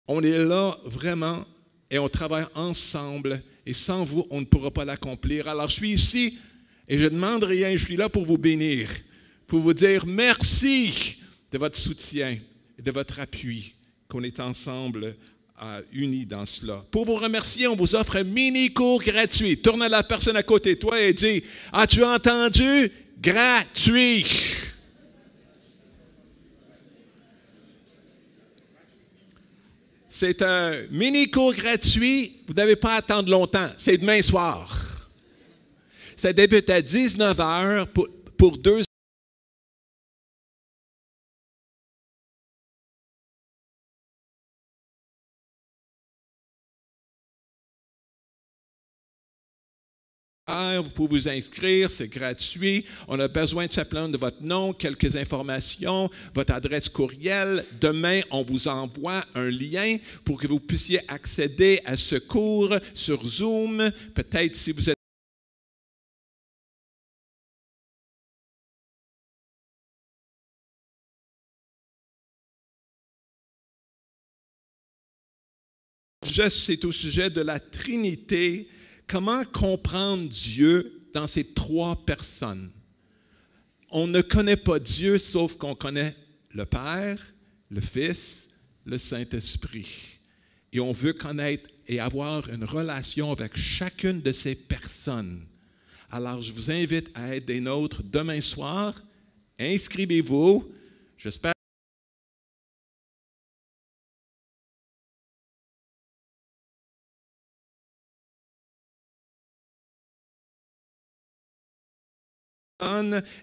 On est là vraiment et on travaille ensemble. Et sans vous, on ne pourra pas l'accomplir. Alors, je suis ici et je ne demande rien. Je suis là pour vous bénir, pour vous dire merci de votre soutien et de votre appui, qu'on est ensemble unis dans cela. Pour vous remercier, on vous offre un mini-cours gratuit. Tourne à la personne à côté de toi et dis « As-tu entendu? Gratuit! » C'est un mini-cours gratuit. Vous n'avez pas à attendre longtemps. C'est demain soir. Ça débute à 19h pour 2 heures. Vous pouvez vous inscrire, c'est gratuit. On a besoin de simplement de votre nom, quelques informations, votre adresse courriel. Demain, on vous envoie un lien pour que vous puissiez accéder à ce cours sur Zoom. Peut-être si vous êtes c'est au sujet de la Trinité. Comment comprendre Dieu dans ces 3 personnes? On ne connaît pas Dieu sauf qu'on connaît le Père, le Fils, le Saint-Esprit. Et on veut connaître et avoir une relation avec chacune de ces personnes. Alors, je vous invite à être des nôtres demain soir. Inscrivez-vous. J'espère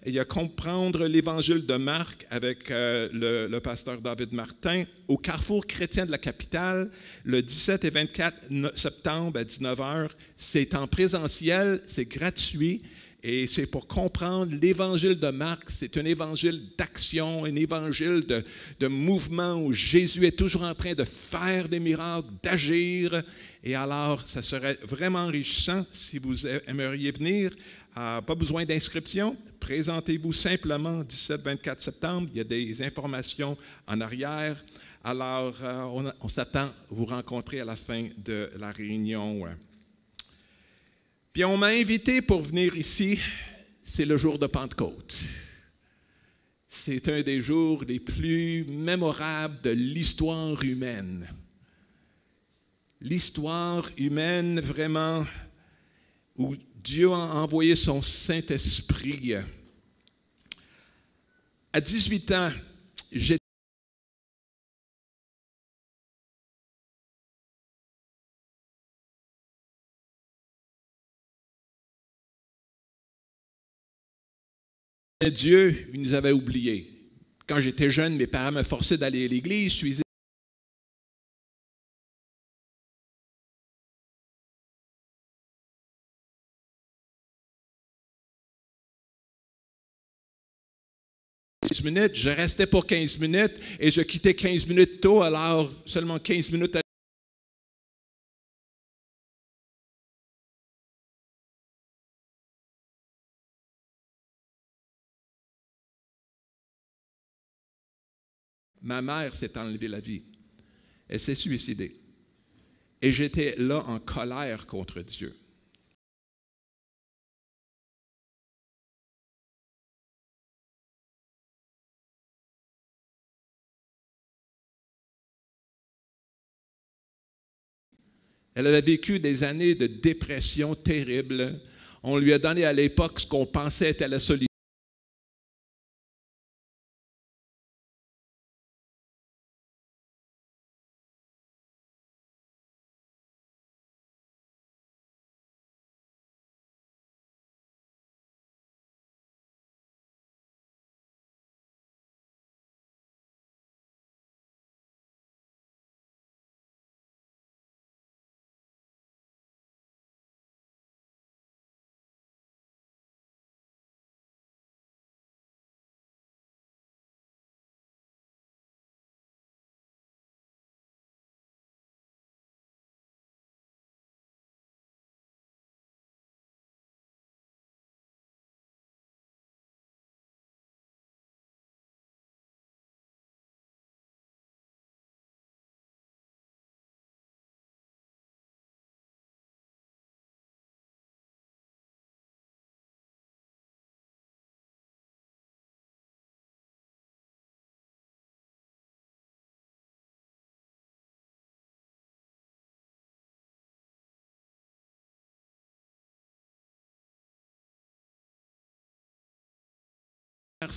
et à comprendre l'Évangile de Marc avec le pasteur David Martin au Carrefour chrétien de la capitale le 17 et 24 septembre à 19h. C'est en présentiel, c'est gratuit et c'est pour comprendre l'Évangile de Marc. C'est un évangile d'action, un évangile de mouvement où Jésus est toujours en train de faire des miracles, d'agir. Et alors, ça serait vraiment enrichissant si vous aimeriez venir. Pas besoin d'inscription. Présentez-vous simplement 17-24 septembre. Il y a des informations en arrière. Alors, on s'attend à vous rencontrer à la fin de la réunion. Puis on m'a invité pour venir ici. C'est le jour de Pentecôte. C'est un des jours les plus mémorables de l'histoire humaine. L'histoire humaine, vraiment, où Dieu a envoyé son Saint-Esprit. À 18 ans, j'étais Dieu, il nous avait oubliés. Quand j'étais jeune, mes parents me forçaient d'aller à l'église. Je suis 15 minutes, je restais pour 15 minutes et je quittais 15 minutes tôt, alors seulement 15 minutes. Ma mère s'est enlevée la vie. Elle s'est suicidée. Et j'étais là en colère contre Dieu. Elle avait vécu des années de dépression terrible. On lui a donné à l'époque ce qu'on pensait être la solitude.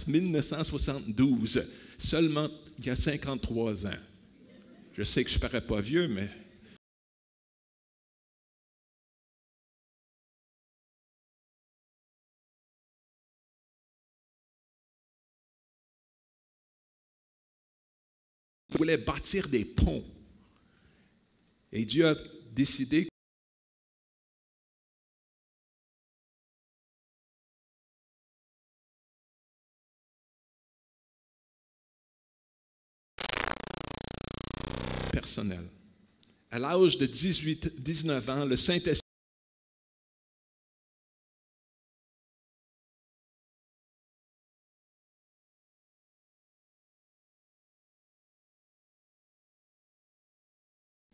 1972, seulement il y a 53 ans. Je sais que je ne parais pas vieux, mais... Il voulait bâtir des ponts. Et Dieu a décidé personnel. À l'âge de 19 ans, le Saint-Esprit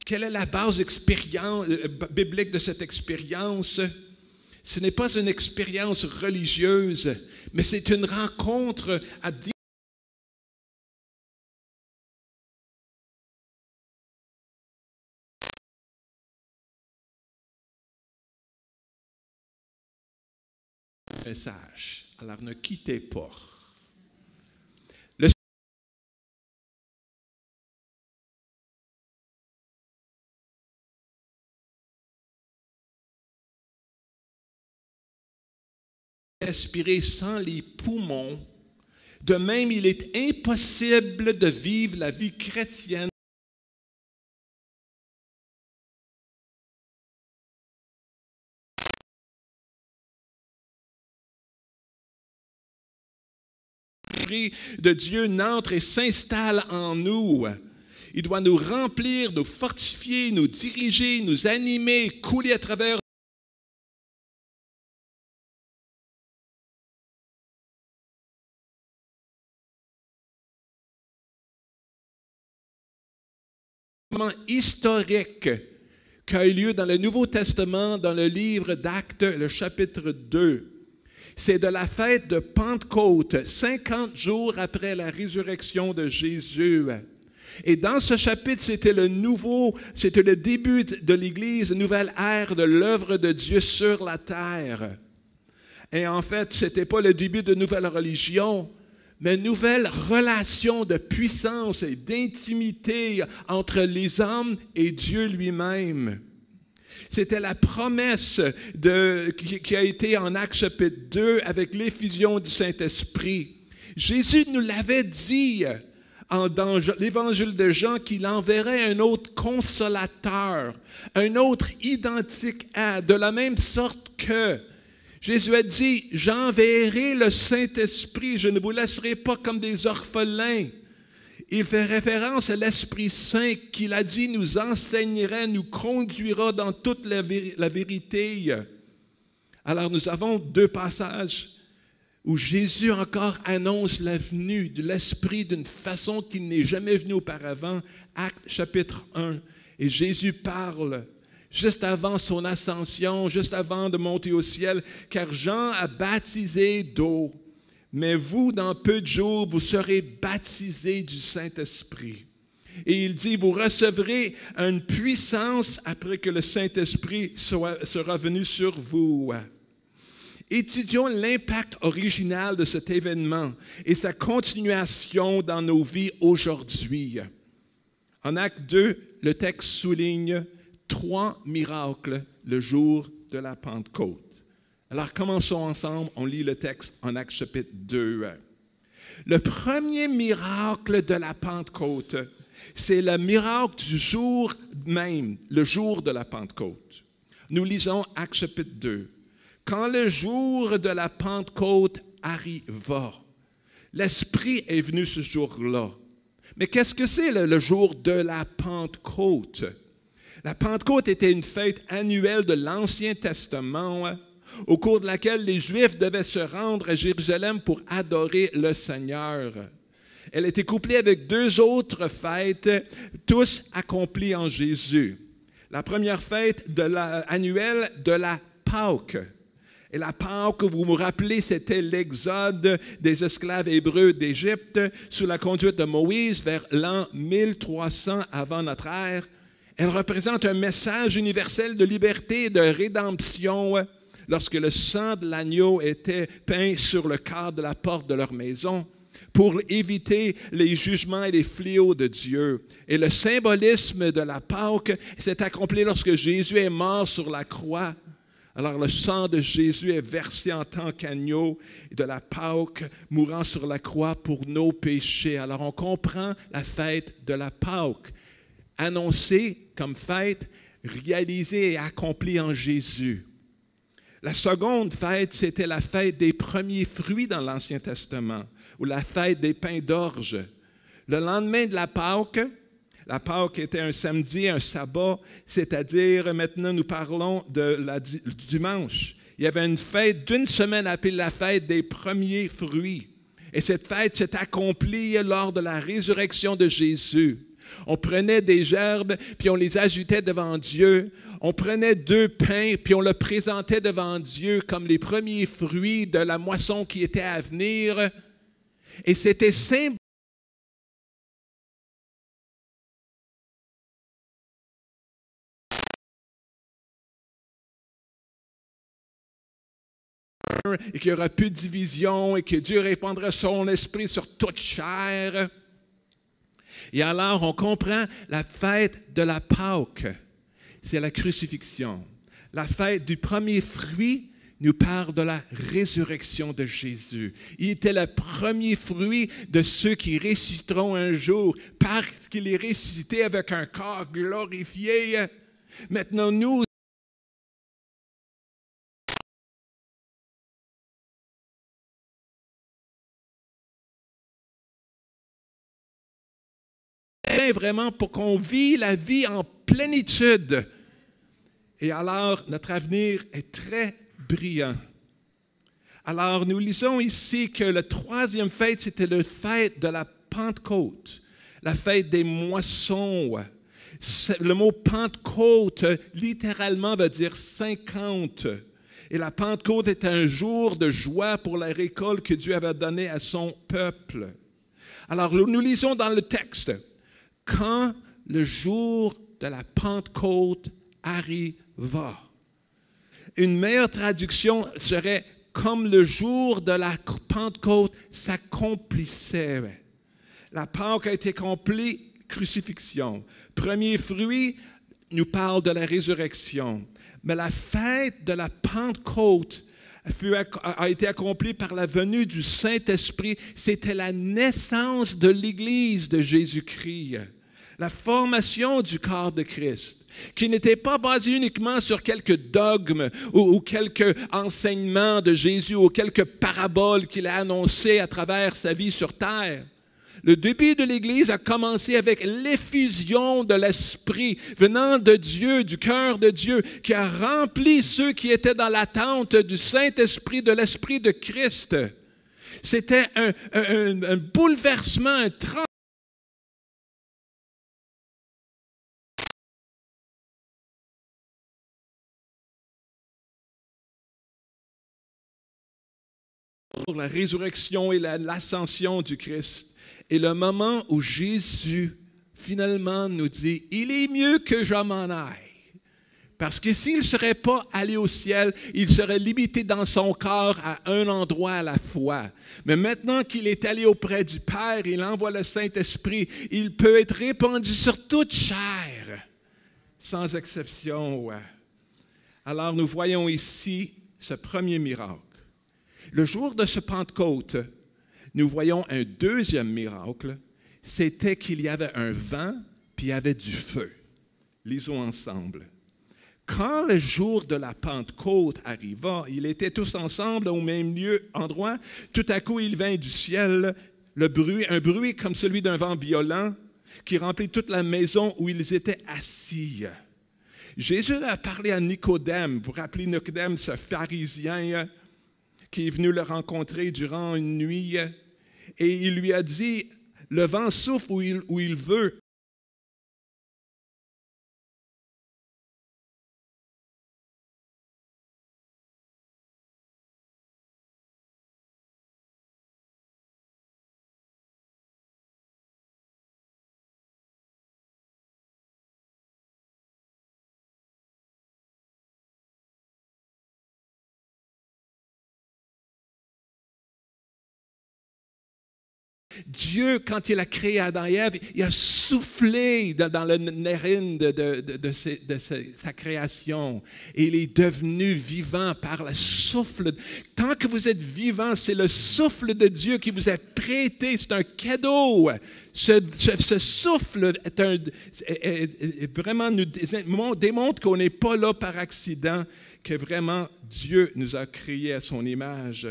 quelle est la base biblique de cette expérience? Ce n'est pas une expérience religieuse, mais c'est une rencontre à message. Alors ne quittez pas. Respirer sans les poumons. De même, il est impossible de vivre la vie chrétienne de Dieu n'entre et s'installe en nous. Il doit nous remplir, nous fortifier, nous diriger, nous animer, couler à travers historique qui a eu lieu dans le Nouveau Testament, dans le livre d'Actes, le chapitre 2. C'est de la fête de Pentecôte, 50 jours après la résurrection de Jésus. Et dans ce chapitre, c'était le début de l'Église, une nouvelle ère de l'œuvre de Dieu sur la terre. Et en fait, ce n'était pas le début de nouvelle religion, mais une nouvelle relation de puissance et d'intimité entre les hommes et Dieu lui-même. C'était la promesse qui a été en Actes chapitre 2 avec l'effusion du Saint-Esprit. Jésus nous l'avait dit dans l'Évangile de Jean qu'il enverrait un autre consolateur, un autre identique à, de la même sorte que Jésus a dit, j'enverrai le Saint-Esprit, je ne vous laisserai pas comme des orphelins. Il fait référence à l'Esprit Saint qu'il a dit nous enseignerait, nous conduira dans toute la vérité. Alors nous avons deux passages où Jésus encore annonce la venue de l'Esprit d'une façon qu'il n'est jamais venu auparavant. Actes chapitre 1. Et Jésus parle juste avant son ascension, juste avant de monter au ciel, car Jean a baptisé d'eau. Mais vous, dans peu de jours, vous serez baptisés du Saint-Esprit. Et il dit, vous recevrez une puissance après que le Saint-Esprit sera venu sur vous. Étudions l'impact original de cet événement et sa continuation dans nos vies aujourd'hui. En Acte 2, le texte souligne 3 miracles le jour de la Pentecôte. Alors, commençons ensemble, on lit le texte en Actes chapitre 2. Le premier miracle de la Pentecôte, c'est le miracle du jour même, le jour de la Pentecôte. Nous lisons Actes chapitre 2. Quand le jour de la Pentecôte arriva, l'Esprit est venu ce jour-là. Mais qu'est-ce que c'est le jour de la Pentecôte? La Pentecôte était une fête annuelle de l'Ancien Testament, au cours de laquelle les Juifs devaient se rendre à Jérusalem pour adorer le Seigneur. Elle était couplée avec 2 autres fêtes, tous accomplies en Jésus. La première fête annuelle de la Pâque. Et la Pâque, vous vous rappelez, c'était l'exode des esclaves hébreux d'Égypte sous la conduite de Moïse vers l'an 1300 avant notre ère. Elle représente un message universel de liberté et de rédemption lorsque le sang de l'agneau était peint sur le cadre de la porte de leur maison, pour éviter les jugements et les fléaux de Dieu. Et le symbolisme de la Pâque s'est accompli lorsque Jésus est mort sur la croix. Alors le sang de Jésus est versé en tant qu'agneau de la Pâque, mourant sur la croix pour nos péchés. Alors on comprend la fête de la Pâque, annoncée comme fête, réalisée et accomplie en Jésus. La seconde fête, c'était la fête des premiers fruits dans l'Ancien Testament, ou la fête des pains d'orge. Le lendemain de la Pâque était un samedi, un sabbat, c'est-à-dire maintenant nous parlons du dimanche. Il y avait une fête d'une semaine appelée la fête des premiers fruits. Et cette fête s'est accomplie lors de la résurrection de Jésus. On prenait des gerbes, puis on les ajoutait devant Dieu. On prenait 2 pains, puis on le présentait devant Dieu comme les premiers fruits de la moisson qui était à venir. Et c'était symbolique. Et qu'il n'y aura plus de division et que Dieu répandra son esprit sur toute chair. Et alors, on comprend la fête de la Pâque, c'est la crucifixion. La fête du premier fruit nous parle de la résurrection de Jésus. Il était le premier fruit de ceux qui ressusciteront un jour parce qu'il est ressuscité avec un corps glorifié. Maintenant, nous, vraiment pour qu'on vive la vie en plénitude. Et alors, notre avenir est très brillant. Alors, nous lisons ici que la troisième fête, c'était la fête de la Pentecôte, la fête des moissons. Le mot Pentecôte, littéralement, veut dire 50. Et la Pentecôte est un jour de joie pour la récolte que Dieu avait donnée à son peuple. Alors, nous lisons dans le texte, quand le jour de la Pentecôte arriva. Une meilleure traduction serait comme le jour de la Pentecôte s'accomplissait. La Pâque a été accomplie, crucifixion. Premier fruit nous parle de la résurrection. Mais la fête de la Pentecôte a été accomplie par la venue du Saint-Esprit. C'était la naissance de l'Église de Jésus-Christ, la formation du corps de Christ, qui n'était pas basée uniquement sur quelques dogmes ou quelques enseignements de Jésus ou quelques paraboles qu'il a annoncées à travers sa vie sur terre. Le début de l'Église a commencé avec l'effusion de l'Esprit venant de Dieu, du cœur de Dieu, qui a rempli ceux qui étaient dans l'attente du Saint-Esprit, de l'Esprit de Christ. C'était un bouleversement, un transformation. Pour la résurrection et l'ascension du Christ. Et le moment où Jésus, finalement, nous dit, il est mieux que je m'en aille. Parce que s'il ne serait pas allé au ciel, il serait limité dans son corps à un endroit à la fois. Mais maintenant qu'il est allé auprès du Père, il envoie le Saint-Esprit, il peut être répandu sur toute chair, sans exception. Alors nous voyons ici ce premier miracle. Le jour de ce Pentecôte, nous voyons un deuxième miracle, c'était qu'il y avait un vent, puis il y avait du feu. Lisons ensemble. Quand le jour de la Pentecôte arriva, ils étaient tous ensemble au même endroit. Tout à coup, il vint du ciel un bruit comme celui d'un vent violent qui remplit toute la maison où ils étaient assis. Jésus a parlé à Nicodème. Vous vous rappelez Nicodème, ce pharisien qui est venu le rencontrer durant une nuit, et il lui a dit, le vent souffle où il veut, Dieu, quand il a créé Adam et Ève, il a soufflé dans le narine de sa création. Et il est devenu vivant par le souffle. Tant que vous êtes vivant, c'est le souffle de Dieu qui vous est prêté. C'est un cadeau. Ce souffle vraiment nous démontre qu'on n'est pas là par accident, que vraiment Dieu nous a créés à son image.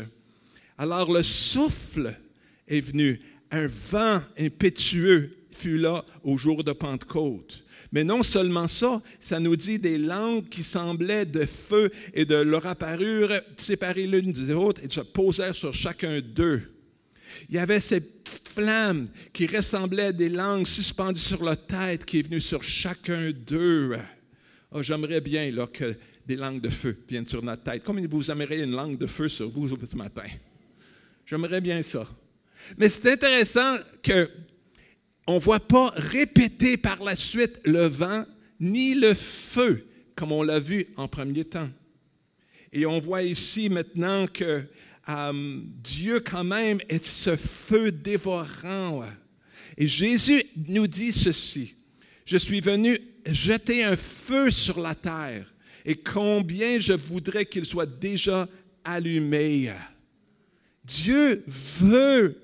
Alors le souffle est venu. Un vent impétueux fut là au jour de Pentecôte. Mais non seulement ça, ça nous dit des langues qui semblaient de feu et de leur apparurent séparées l'une des autres et se posèrent sur chacun d'eux. Il y avait cette flamme qui ressemblait à des langues suspendues sur la tête qui est venue sur chacun d'eux. Oh, j'aimerais bien là, que des langues de feu viennent sur notre tête. Combien vous aimeriez une langue de feu sur vous ce matin? J'aimerais bien ça. Mais c'est intéressant qu'on ne voit pas répéter par la suite le vent ni le feu, comme on l'a vu en premier temps. Et on voit ici maintenant que Dieu quand même est ce feu dévorant. Et Jésus nous dit ceci, « Je suis venu jeter un feu sur la terre, et combien je voudrais qu'il soit déjà allumé. » Dieu veut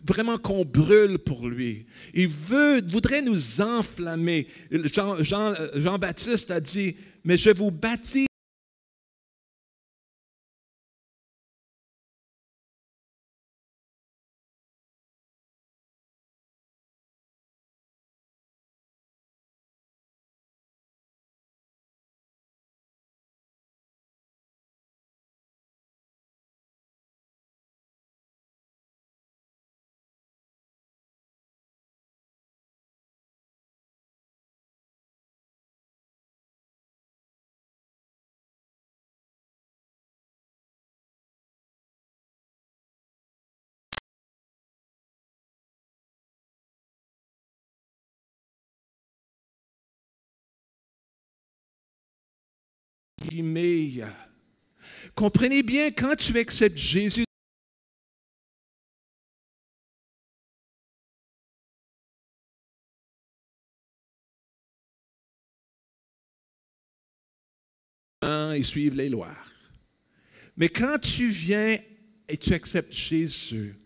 vraiment qu'on brûle pour lui. Il voudrait nous enflammer. Jean-Baptiste a dit, « Mais je vous baptise mais comprenez bien, quand tu acceptes Jésus, et suivre les lois. Mais quand tu viens et tu acceptes Jésus,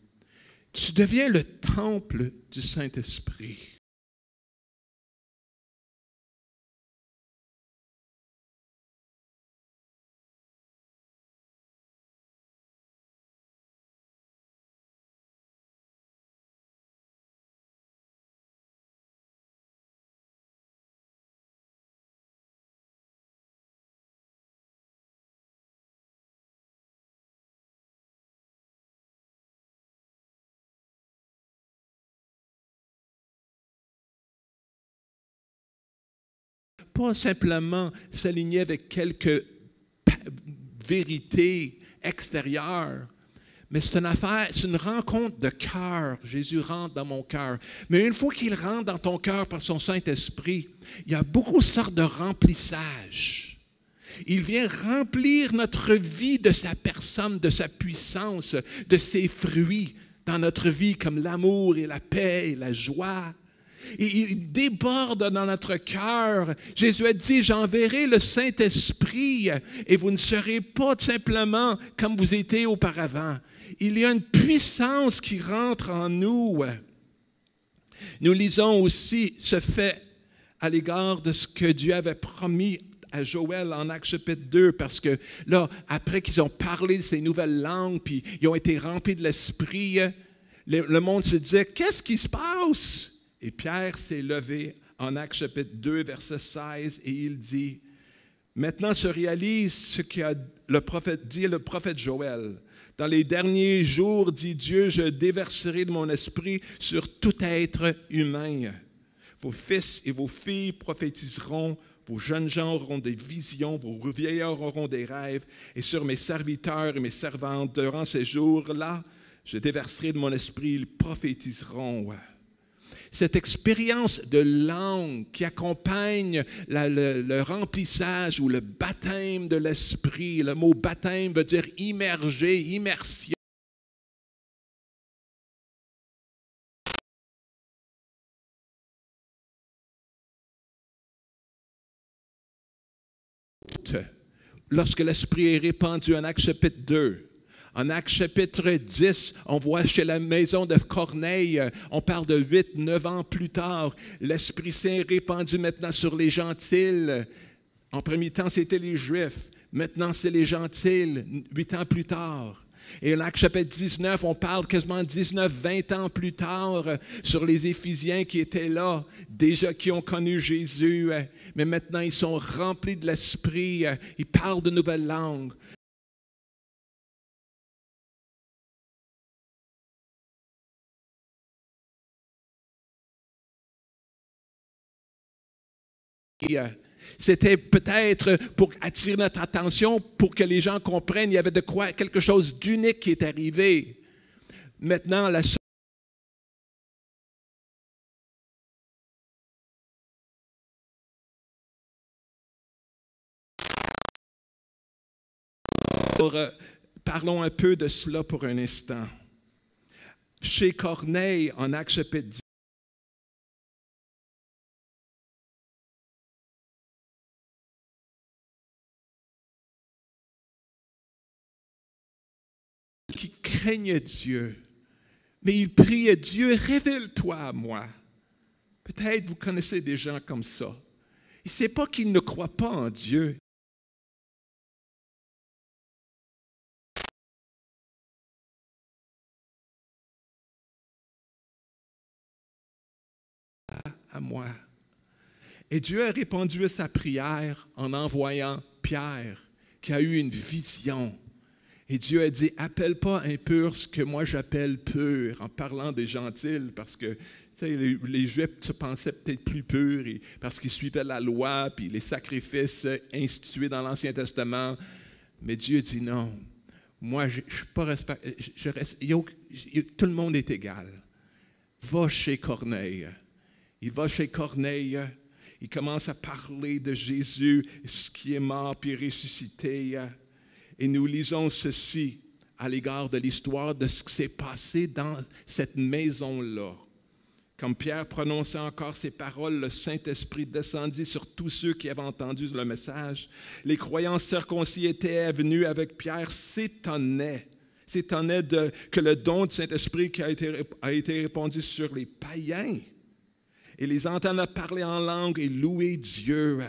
tu deviens le temple du Saint-Esprit. Pas simplement s'aligner avec quelques vérités extérieures, mais c'est une affaire, c'est une rencontre de cœur. Jésus rentre dans mon cœur. Mais une fois qu'il rentre dans ton cœur par son Saint-Esprit, il y a beaucoup de sortes de remplissage. Il vient remplir notre vie de sa personne, de sa puissance, de ses fruits dans notre vie, comme l'amour et la paix et la joie. Il déborde dans notre cœur. Jésus a dit, j'enverrai le Saint-Esprit et vous ne serez pas simplement comme vous étiez auparavant. Il y a une puissance qui rentre en nous. Nous lisons aussi ce fait à l'égard de ce que Dieu avait promis à Joël en Actes chapitre 2, parce que là, après qu'ils ont parlé de ces nouvelles langues, puis ils ont été remplis de l'Esprit, le monde se disait, qu'est-ce qui se passe? Et Pierre s'est levé en Actes chapitre 2, verset 16, et il dit, maintenant se réalise ce qu'a dit le prophète Joël. Dans les derniers jours, dit Dieu, je déverserai de mon esprit sur tout être humain. Vos fils et vos filles prophétiseront, vos jeunes gens auront des visions, vos vieillards auront des rêves, et sur mes serviteurs et mes servantes, durant ces jours-là, je déverserai de mon esprit, ils prophétiseront. Cette expérience de langue qui accompagne le remplissage ou le baptême de l'esprit. Le mot baptême veut dire immerger, immersion. doute lorsque l'Esprit est répandu en Actes chapitre 2. En Actes chapitre 10, on voit chez la maison de Corneille, on parle de 8-9 ans plus tard, l'Esprit Saint est répandu maintenant sur les gentils. En premier temps, c'était les Juifs. Maintenant, c'est les gentils, 8 ans plus tard. Et en Actes chapitre 19, on parle quasiment 19-20 ans plus tard sur les Éphésiens qui étaient là, déjà qui ont connu Jésus, mais maintenant ils sont remplis de l'Esprit, ils parlent de nouvelles langues. C'était peut-être pour attirer notre attention, pour que les gens comprennent il y avait de quoi, quelque chose d'unique qui est arrivé. Maintenant, la parlons un peu de cela pour un instant. Chez Corneille, en Actes chapitre 10, qui craignait Dieu, mais il priait Dieu, révèle-toi à moi. Peut-être vous connaissez des gens comme ça. Il ne sait pas qu'ils ne croient pas en Dieu. À moi. Et Dieu a répondu à sa prière en envoyant Pierre, qui a eu une vision. Et Dieu a dit, appelle pas impur ce que moi j'appelle pur, en parlant des gentils, parce que les Juifs se pensaient peut-être plus purs, parce qu'ils suivaient la loi, puis les sacrifices institués dans l'Ancien Testament. Mais Dieu dit non, moi je ne suis pas respecté, tout le monde est égal. Va chez Corneille. Il va chez Corneille, il commence à parler de Jésus, ce qui est mort puis ressuscité. Et nous lisons ceci à l'égard de l'histoire de ce qui s'est passé dans cette maison-là. Comme Pierre prononçait encore ces paroles, le Saint-Esprit descendit sur tous ceux qui avaient entendu le message. Les croyants circoncis étaient venus avec Pierre, s'étonnaient que le don du Saint-Esprit qui a été répandu sur les païens. Et les entendant parler en langue et louer Dieu.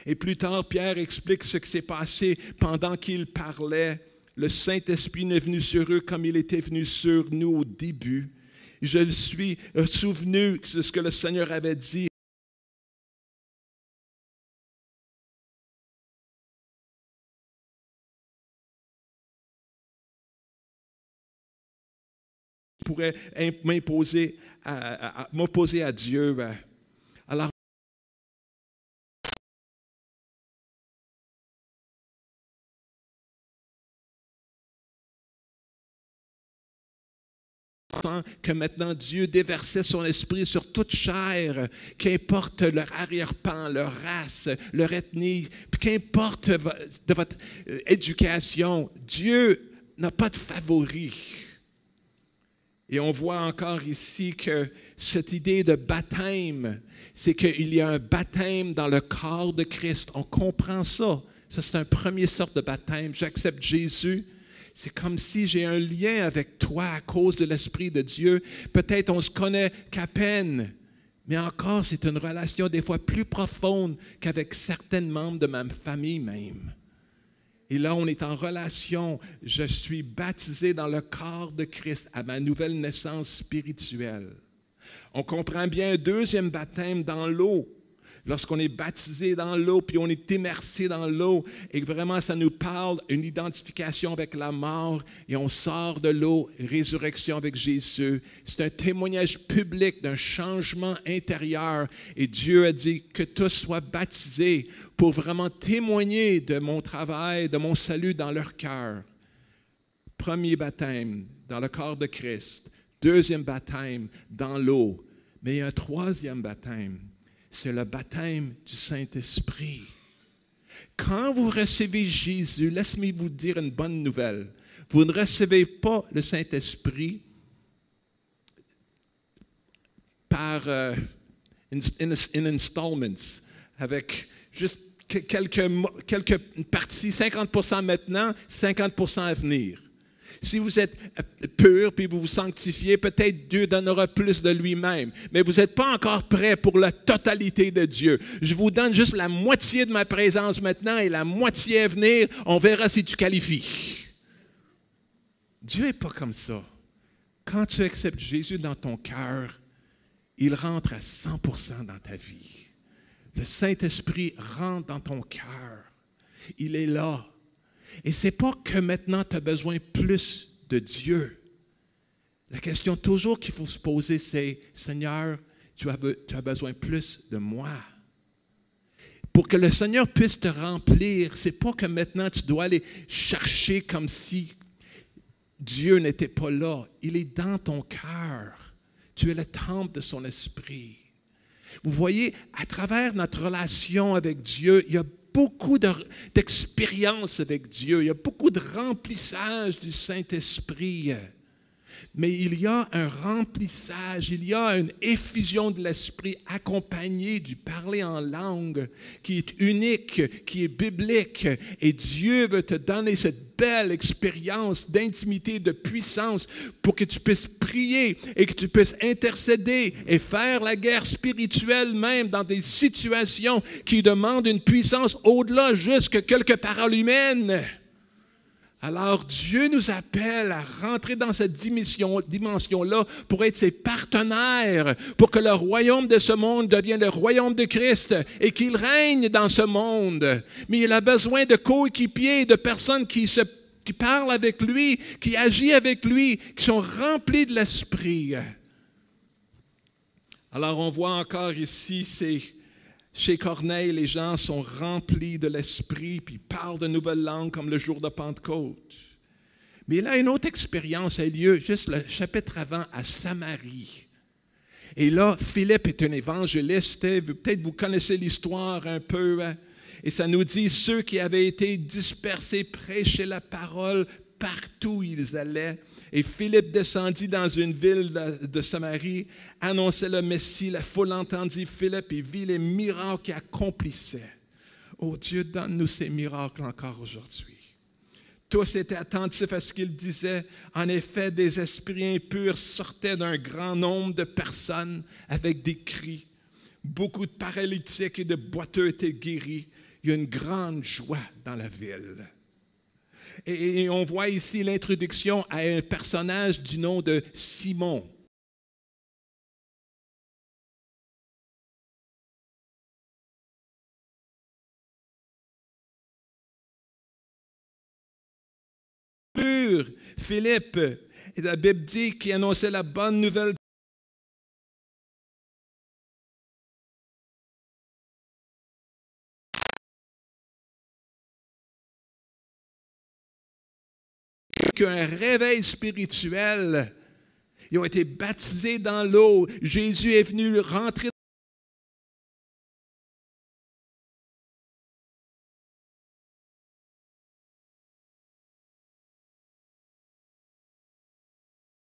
Et plus tard, Pierre explique ce qui s'est passé pendant qu'il parlait. Le Saint-Esprit n'est venu sur eux comme il était venu sur nous au début. Je me suis souvenu de ce que le Seigneur avait dit. Je pourrais m'opposer à Dieu. Alors, que maintenant Dieu déversait son esprit sur toute chair, qu'importe leur arrière-plan, leur race, leur ethnie, qu'importe de votre éducation, Dieu n'a pas de favoris. Et on voit encore ici que cette idée de baptême, c'est qu'il y a un baptême dans le corps de Christ. On comprend ça. Ça, c'est un premier sorte de baptême. J'accepte Jésus. C'est comme si j'ai un lien avec toi à cause de l'Esprit de Dieu. Peut-être on ne se connaît qu'à peine, mais encore, c'est une relation des fois plus profonde qu'avec certains membres de ma famille même. Et là, on est en relation. Je suis baptisé dans le corps de Christ à ma nouvelle naissance spirituelle. On comprend bien un deuxième baptême dans l'eau. Lorsqu'on est baptisé dans l'eau, puis on est immersé dans l'eau, et vraiment ça nous parle d'une identification avec la mort, et on sort de l'eau, résurrection avec Jésus. C'est un témoignage public d'un changement intérieur, et Dieu a dit que tous soient baptisés pour vraiment témoigner de mon travail, de mon salut dans leur cœur. Premier baptême dans le corps de Christ, deuxième baptême dans l'eau, mais il y a un troisième baptême. C'est le baptême du Saint-Esprit. Quand vous recevez Jésus, laissez-moi vous dire une bonne nouvelle. Vous ne recevez pas le Saint-Esprit par in installments, avec juste quelques parties, 50% maintenant, 50% à venir. Si vous êtes pur puis vous vous sanctifiez, peut-être Dieu donnera plus de lui-même. Mais vous n'êtes pas encore prêt pour la totalité de Dieu. Je vous donne juste la moitié de ma présence maintenant et la moitié à venir. On verra si tu qualifies. Dieu n'est pas comme ça. Quand tu acceptes Jésus dans ton cœur, il rentre à 100% dans ta vie. Le Saint-Esprit rentre dans ton cœur. Il est là. Et ce n'est pas que maintenant tu as besoin plus de Dieu. La question toujours qu'il faut se poser, c'est « Seigneur, tu as besoin plus de moi. » Pour que le Seigneur puisse te remplir, ce n'est pas que maintenant tu dois aller chercher comme si Dieu n'était pas là. Il est dans ton cœur. Tu es le temple de son esprit. Vous voyez, à travers notre relation avec Dieu, il y a beaucoup d'expérience avec Dieu. Il y a beaucoup de remplissage du Saint-Esprit. Mais il y a un remplissage, il y a une effusion de l'Esprit accompagnée du parler en langue qui est unique, qui est biblique. Et Dieu veut te donner cette belle expérience d'intimité, de puissance pour que tu puisses prier et que tu puisses intercéder et faire la guerre spirituelle même dans des situations qui demandent une puissance au-delà juste que quelques paroles humaines. Alors, Dieu nous appelle à rentrer dans cette dimension-là pour être ses partenaires, pour que le royaume de ce monde devienne le royaume de Christ et qu'il règne dans ce monde. Mais il a besoin de coéquipiers, de personnes qui parlent avec lui, qui agissent avec lui, qui sont remplis de l'Esprit. Alors, on voit encore ici, chez Corneille, les gens sont remplis de l'Esprit, puis parlent de nouvelles langues comme le jour de Pentecôte. Mais là, une autre expérience a lieu juste le chapitre avant à Samarie. Et là, Philippe est un évangéliste. Peut-être vous connaissez l'histoire un peu. Et ça nous dit, ceux qui avaient été dispersés prêchaient la parole partout où ils allaient. Et Philippe descendit dans une ville de Samarie, annonçait le Messie, la foule entendit Philippe et vit les miracles qu'il accomplissait. Oh Dieu, donne-nous ces miracles encore aujourd'hui. Tous étaient attentifs à ce qu'il disait. En effet, des esprits impurs sortaient d'un grand nombre de personnes avec des cris. Beaucoup de paralytiques et de boiteux étaient guéris. Il y a une grande joie dans la ville. Et on voit ici l'introduction à un personnage du nom de Simon. Philippe, et la Bible dit qu'il annonçait la bonne nouvelle. Un réveil spirituel. Ils ont été baptisés dans l'eau. Jésus est venu rentrer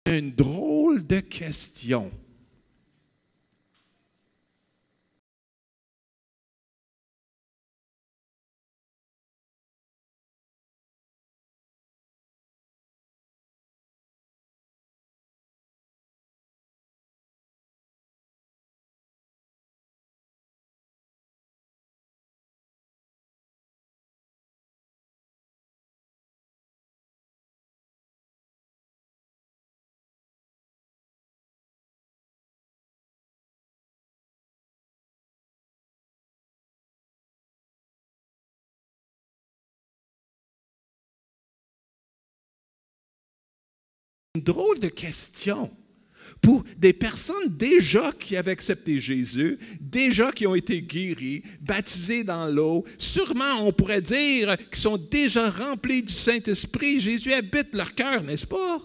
dans une drôle de question. Une drôle de question pour des personnes déjà qui avaient accepté Jésus, déjà qui ont été guéris, baptisés dans l'eau. Sûrement, on pourrait dire qu'ils sont déjà remplis du Saint-Esprit. Jésus habite leur cœur, n'est-ce pas?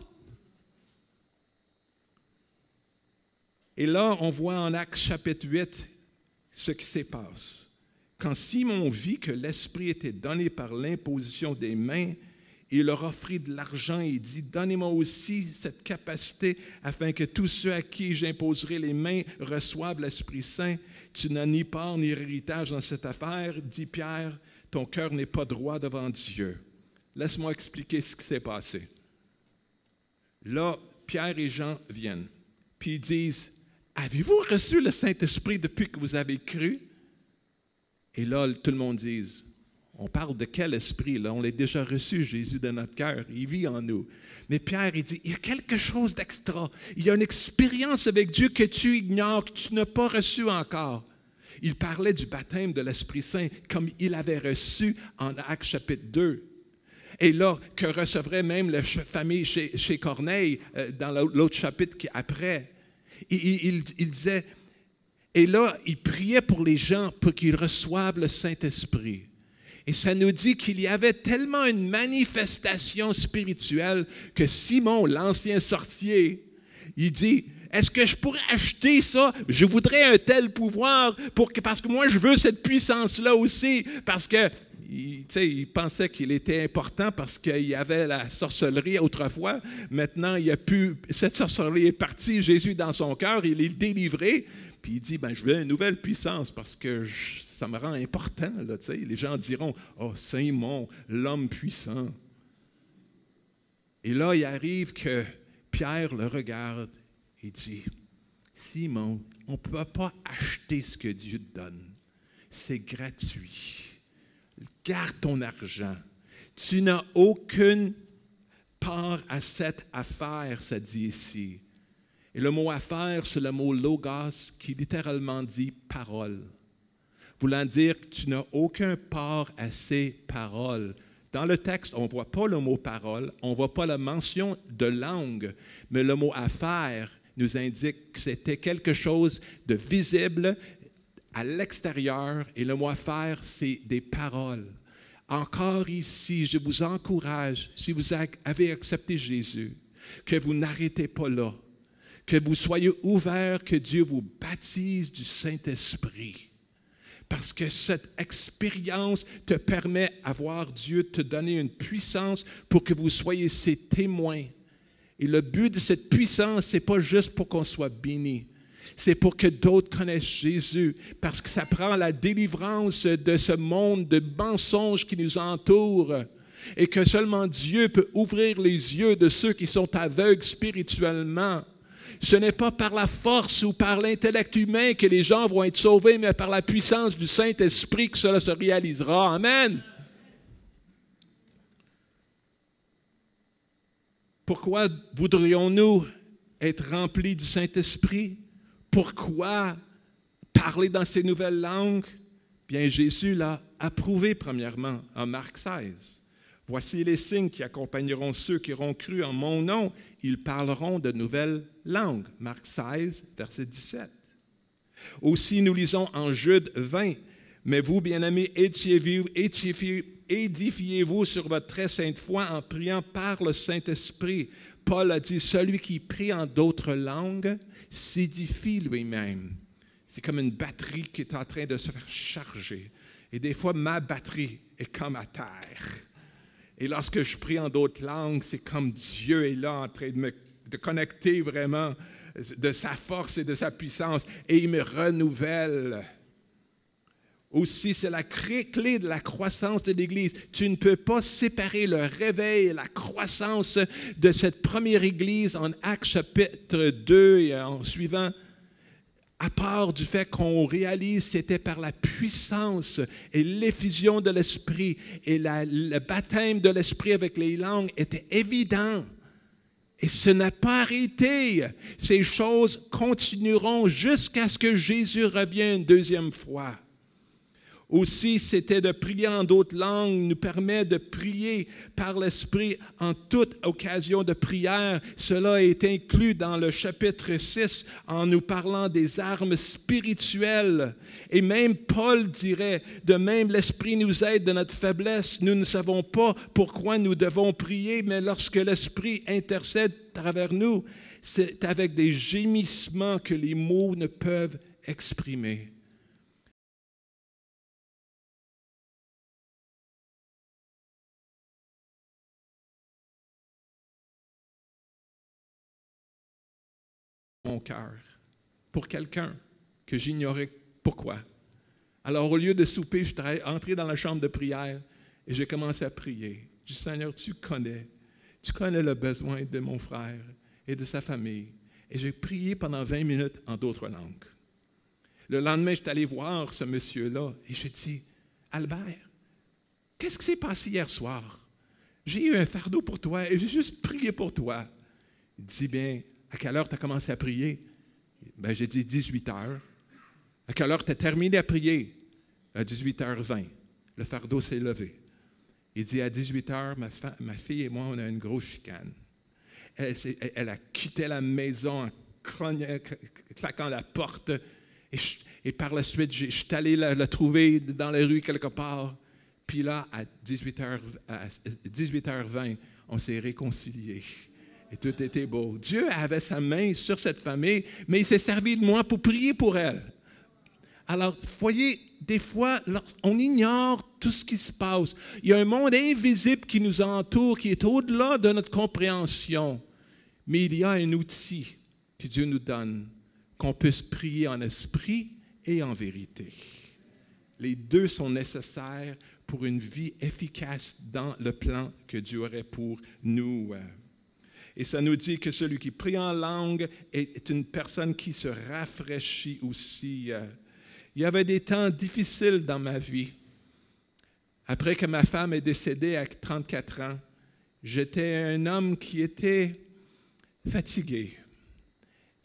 Et là, on voit en Actes chapitre 8 ce qui se passe. Quand Simon vit que l'Esprit était donné par l'imposition des mains, il leur offrit de l'argent et dit, « Donnez-moi aussi cette capacité afin que tous ceux à qui j'imposerai les mains reçoivent l'Esprit Saint. » tu n'as ni part ni héritage dans cette affaire. Dit Pierre, ton cœur n'est pas droit devant Dieu. Laisse-moi expliquer ce qui s'est passé. Là, Pierre et Jean viennent, puis ils disent, avez-vous reçu le Saint-Esprit depuis que vous avez cru? Et là, tout le monde dit, on parle de quel esprit? Là? On l'a déjà reçu, Jésus, de notre cœur. Il vit en nous. Mais Pierre, il dit, il y a quelque chose d'extra. Il y a une expérience avec Dieu que tu ignores, que tu n'as pas reçu encore. Il parlait du baptême de l'Esprit Saint comme il avait reçu en Actes chapitre 2. Et là, que recevrait même la famille chez Corneille dans l'autre chapitre qui après. Il disait, et là, il priait pour les gens pour qu'ils reçoivent le Saint-Esprit. Et ça nous dit qu'il y avait tellement une manifestation spirituelle que Simon, l'ancien sorcier, il dit, est-ce que je pourrais acheter ça? Je voudrais un tel pouvoir parce que moi, je veux cette puissance-là aussi. Parce que, il pensait qu'il était important parce qu'il y avait la sorcellerie autrefois. Maintenant, il y a plus, cette sorcellerie est partie. Jésus, dans son cœur, il est délivré. Puis il dit, je veux une nouvelle puissance parce que ça me rend important. Là, les gens diront, oh, Simon, l'homme puissant. Et là, il arrive que Pierre le regarde et dit, Simon, on ne peut pas acheter ce que Dieu te donne. C'est gratuit. Garde ton argent. Tu n'as aucune part à cette affaire, ça dit ici. Et le mot affaire, c'est le mot logos qui littéralement dit parole. Voulant dire que tu n'as aucun part à ces paroles. Dans le texte, on ne voit pas le mot parole, on ne voit pas la mention de langue, mais le mot affaire nous indique que c'était quelque chose de visible à l'extérieur et le mot affaire, c'est des paroles. Encore ici, je vous encourage, si vous avez accepté Jésus, que vous n'arrêtez pas là, que vous soyez ouverts, que Dieu vous baptise du Saint-Esprit. Parce que cette expérience te permet à voir Dieu te donner une puissance pour que vous soyez ses témoins. Et le but de cette puissance, ce n'est pas juste pour qu'on soit béni. C'est pour que d'autres connaissent Jésus, parce que ça prend la délivrance de ce monde de mensonges qui nous entoure et que seulement Dieu peut ouvrir les yeux de ceux qui sont aveugles spirituellement. Ce n'est pas par la force ou par l'intellect humain que les gens vont être sauvés, mais par la puissance du Saint-Esprit que cela se réalisera. Amen. Pourquoi voudrions-nous être remplis du Saint-Esprit? Pourquoi parler dans ces nouvelles langues? Bien, Jésus l'a approuvé premièrement en Marc 16. Voici les signes qui accompagneront ceux qui auront cru en mon nom. Ils parleront de nouvelles langues. Marc 16, verset 17. Aussi, nous lisons en Jude 20. Mais vous, bien-aimés, édifiez-vous sur votre très sainte foi en priant par le Saint-Esprit. Paul a dit, celui qui prie en d'autres langues s'édifie lui-même. C'est comme une batterie qui est en train de se faire charger. Et des fois, ma batterie est comme à terre. Et lorsque je prie en d'autres langues, c'est comme Dieu est là en train de connecter vraiment de sa force et de sa puissance. Et il me renouvelle. Aussi, c'est la clé de la croissance de l'Église. Tu ne peux pas séparer le réveil et la croissance de cette première Église en Actes chapitre 2 et en suivant, à part du fait qu'on réalise que c'était par la puissance et l'effusion de l'Esprit et le baptême de l'Esprit avec les langues était évident. Et ce n'a pas arrêté. Ces choses continueront jusqu'à ce que Jésus revienne une deuxième fois. Aussi, c'était de prier en d'autres langues, nous permet de prier par l'Esprit en toute occasion de prière. Cela est inclus dans le chapitre 6 en nous parlant des armes spirituelles. Et même Paul dirait, de même l'Esprit nous aide de notre faiblesse. Nous ne savons pas pourquoi nous devons prier, mais lorsque l'Esprit intercède à travers nous, c'est avec des gémissements que les mots ne peuvent exprimer. Mon cœur pour quelqu'un que j'ignorais Pourquoi? Alors, au lieu de souper, je suis entré dans la chambre de prière et j'ai commencé à prier. Je dis, Seigneur, tu connais le besoin de mon frère et de sa famille. Et j'ai prié pendant 20 minutes en d'autres langues. Le lendemain, je suis allé voir ce monsieur-là et j'ai dit, Albert, qu'est-ce qui s'est passé hier soir? J'ai eu un fardeau pour toi et j'ai juste prié pour toi. Il dit, bien, à quelle heure tu as commencé à prier? Ben, j'ai dit 18 heures. À quelle heure tu as terminé à prier? À 18h20. Le fardeau s'est levé. Il dit, à 18 heures, ma fille et moi, on a une grosse chicane. Elle a quitté la maison en claquant la porte. Et par la suite, je suis allé la trouver dans la rue quelque part. Puis là, à 18h20, on s'est réconciliés. Et tout était beau. Dieu avait sa main sur cette famille, mais il s'est servi de moi pour prier pour elle. Alors, voyez, des fois, on ignore tout ce qui se passe. Il y a un monde invisible qui nous entoure, qui est au-delà de notre compréhension. Mais il y a un outil que Dieu nous donne, qu'on puisse prier en esprit et en vérité. Les deux sont nécessaires pour une vie efficace dans le plan que Dieu aurait pour nous. Et ça nous dit que celui qui prie en langue est une personne qui se rafraîchit aussi. Il y avait des temps difficiles dans ma vie. Après que ma femme est décédée à 34 ans, j'étais un homme qui était fatigué.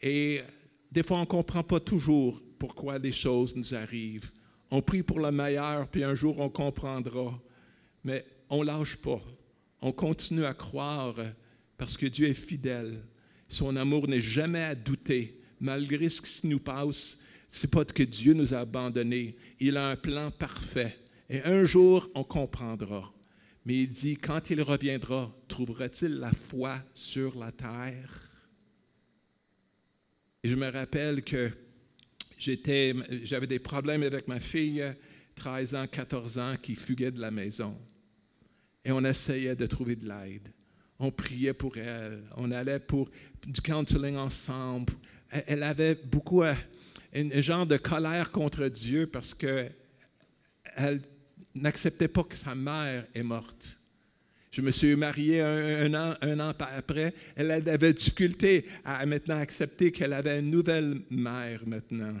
Et des fois, on ne comprend pas toujours pourquoi des choses nous arrivent. On prie pour le meilleur, puis un jour, on comprendra. Mais on ne lâche pas. On continue à croire parce que Dieu est fidèle. Son amour n'est jamais à douter. Malgré ce qui nous passe, ce n'est pas que Dieu nous a abandonnés. Il a un plan parfait. Et un jour, on comprendra. Mais il dit, quand il reviendra, trouvera-t-il la foi sur la terre? Et je me rappelle que j'avais des problèmes avec ma fille, 13 ans, 14 ans, qui fuguait de la maison. Et on essayait de trouver de l'aide. On priait pour elle. On allait pour du counseling ensemble. Elle avait beaucoup un genre de colère contre Dieu parce qu'elle n'acceptait pas que sa mère est morte. Je me suis marié un an après. Elle avait difficulté à maintenant accepter qu'elle avait une nouvelle mère maintenant.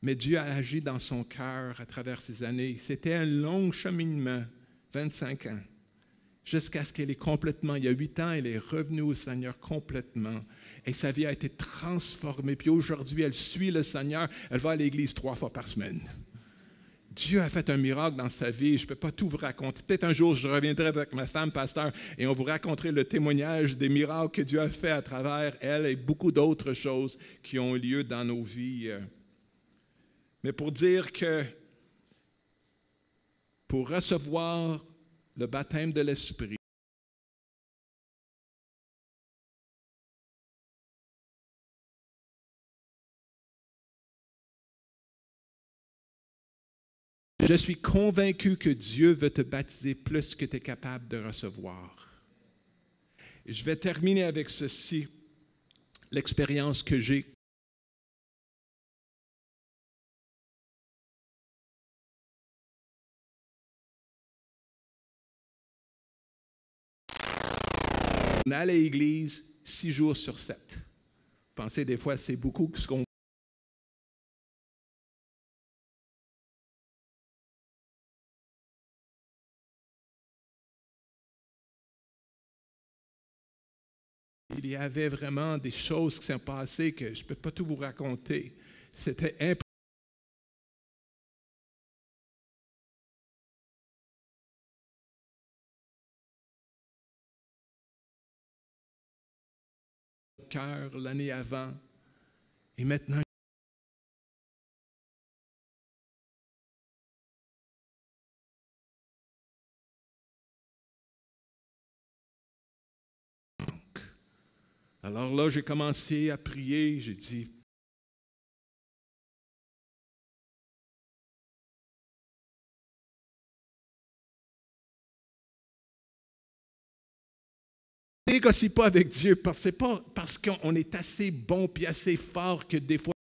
Mais Dieu a agi dans son cœur à travers ces années. C'était un long cheminement, 25 ans, jusqu'à ce qu'elle est complètement, il y a 8 ans, elle est revenue au Seigneur complètement. Et sa vie a été transformée. Puis aujourd'hui, elle suit le Seigneur. Elle va à l'église 3 fois par semaine. Dieu a fait un miracle dans sa vie. Je ne peux pas tout vous raconter. Peut-être un jour, je reviendrai avec ma femme, pasteur, et on vous raconterait le témoignage des miracles que Dieu a fait à travers elle et beaucoup d'autres choses qui ont lieu dans nos vies. Mais pour dire que pour recevoir le baptême de l'Esprit, je suis convaincu que Dieu veut te baptiser plus que tu es capable de recevoir. Et je vais terminer avec ceci, l'expérience que j'ai. On allait à l'église 6 jours sur 7. Pensez des fois, c'est beaucoup ce qu'on il y avait vraiment des choses qui sont passées que je ne peux pas tout vous raconter. C'était impressionnant. Cœur l'année avant. Et maintenant, alors là, j'ai commencé à prier. J'ai dit, négocie pas avec Dieu, parce que c'est pas parce qu'on est assez bon puis assez fort que des fois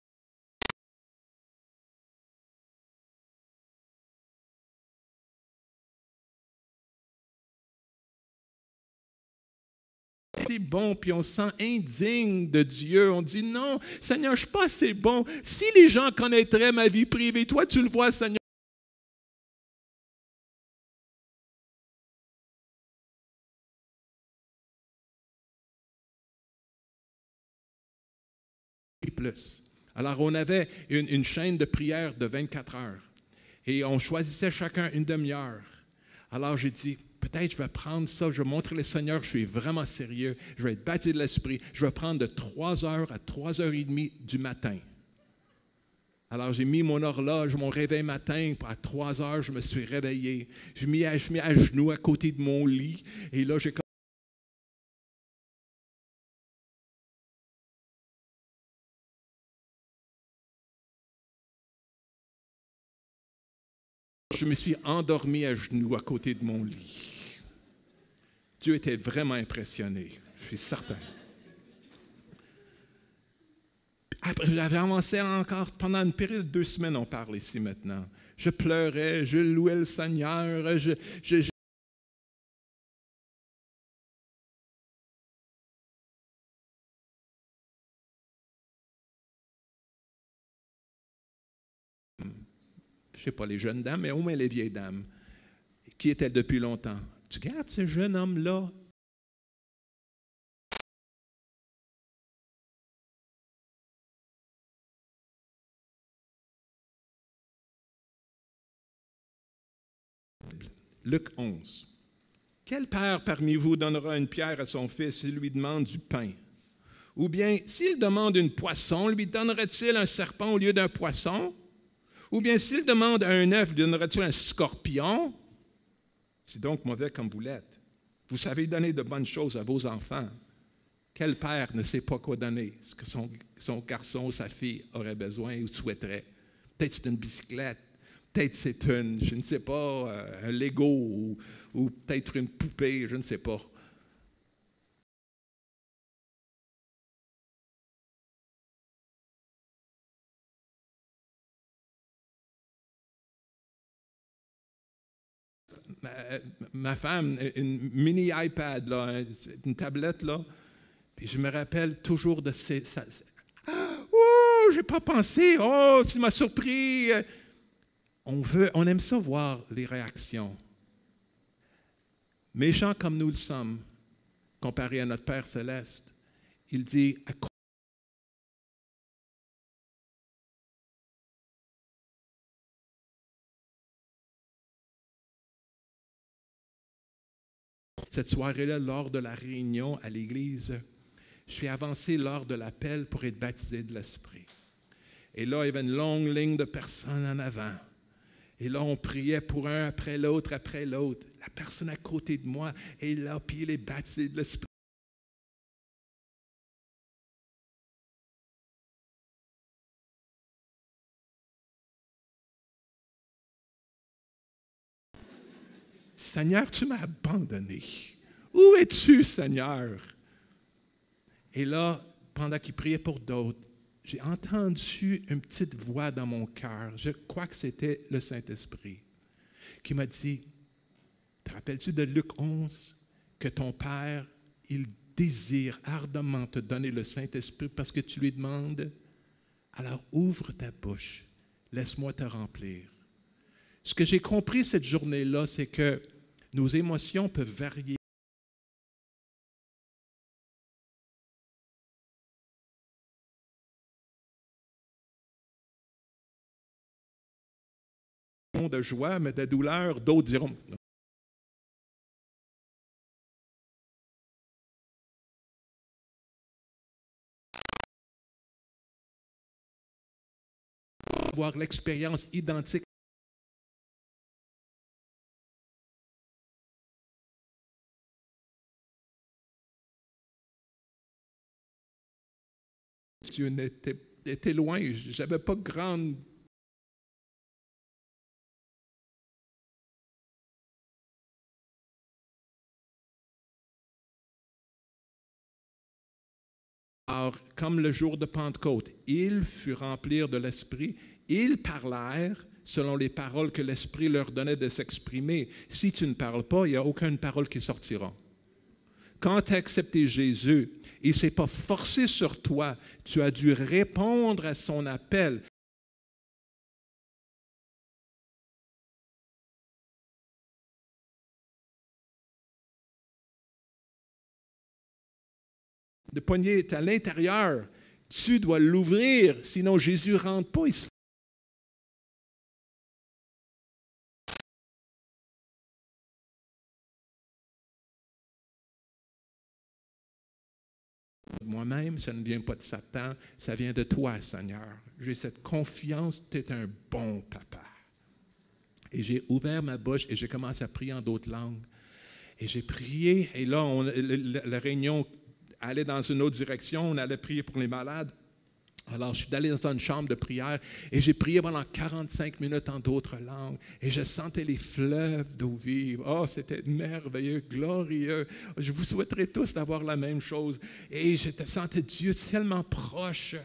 c'est bon, puis on se sent indigne de Dieu. On dit non, Seigneur, je ne suis pas assez bon. Si les gens connaîtraient ma vie privée, toi, tu le vois, Seigneur. Plus. Alors, on avait une chaîne de prière de 24 heures et on choisissait chacun une demi-heure. Alors, j'ai dit, peut-être je vais prendre ça, je vais montrer le Seigneur, je suis vraiment sérieux, je vais être baptisé de l'Esprit, je vais prendre de 3 heures à 3h30 du matin. Alors, j'ai mis mon horloge, mon réveil matin, à 3 heures, je me suis réveillé. Je me suis mis à genoux à côté de mon lit et là, j'ai Je me suis endormi à genoux à côté de mon lit. Dieu était vraiment impressionné, je suis certain. Après, j'avais avancé encore pendant une période de 2 semaines, on parle ici maintenant. Je pleurais, je louais le Seigneur, je ne sais pas les jeunes dames, mais au moins les vieilles dames, qui étaient depuis longtemps. Tu regardes ce jeune homme-là? Luc 11. Quel père parmi vous donnera une pierre à son fils s'il lui demande du pain? Ou bien, s'il demande une poisson, lui donnerait-il un serpent au lieu d'un poisson? Ou bien, s'il demande un œuf, lui donnerait-il un scorpion? C'est donc mauvais comme vous l'êtes. Vous savez donner de bonnes choses à vos enfants. Quel père ne sait pas quoi donner, ce que son garçon ou sa fille aurait besoin ou souhaiterait? Peut-être c'est une bicyclette, peut-être c'est je ne sais pas, un Lego ou peut-être une poupée, je ne sais pas. Ma femme, une mini iPad, là, une tablette, là, puis je me rappelle toujours de oh, j'ai pas pensé, oh, tu m'as surpris. On aime ça voir les réactions. Méchants comme nous le sommes, comparé à notre Père céleste, il dit, cette soirée-là, lors de la réunion à l'église, je suis avancé lors de l'appel pour être baptisé de l'Esprit. Et là, il y avait une longue ligne de personnes en avant. Et là, on priait pour un après l'autre, après l'autre. La personne à côté de moi est là, puis il est baptisé de l'Esprit. Seigneur, tu m'as abandonné. Où es-tu, Seigneur? Et là, pendant qu'il priait pour d'autres, j'ai entendu une petite voix dans mon cœur. Je crois que c'était le Saint-Esprit qui m'a dit, te rappelles-tu de Luc 11, que ton Père, il désire ardemment te donner le Saint-Esprit parce que tu lui demandes? Alors ouvre ta bouche, laisse-moi te remplir. Ce que j'ai compris cette journée-là, c'est que nos émotions peuvent varier. De joie, mais de douleur, d'autres diront. Avoir l'expérience identique. Dieu était loin, je n'avais pas grande. Alors, comme le jour de Pentecôte, ils furent remplis de l'Esprit, ils parlèrent selon les paroles que l'Esprit leur donnait de s'exprimer. Si tu ne parles pas, il n'y a aucune parole qui sortira. quand tu as accepté Jésus, il ne s'est pas forcé sur toi. Tu as dû répondre à son appel. Le poignet est à l'intérieur. Tu dois l'ouvrir, sinon Jésus ne rentre pas. Moi-même, ça ne vient pas de Satan, ça vient de toi, Seigneur. J'ai cette confiance, tu es un bon papa. Et j'ai ouvert ma bouche et j'ai commencé à prier en d'autres langues. Et j'ai prié, et là, la réunion allait dans une autre direction, on allait prier pour les malades. Alors, je suis allé dans une chambre de prière et j'ai prié pendant 45 minutes en d'autres langues et je sentais les fleuves d'eau vive. Oh, c'était merveilleux, glorieux. Je vous souhaiterais tous d'avoir la même chose. Et je sentais Dieu tellement proche.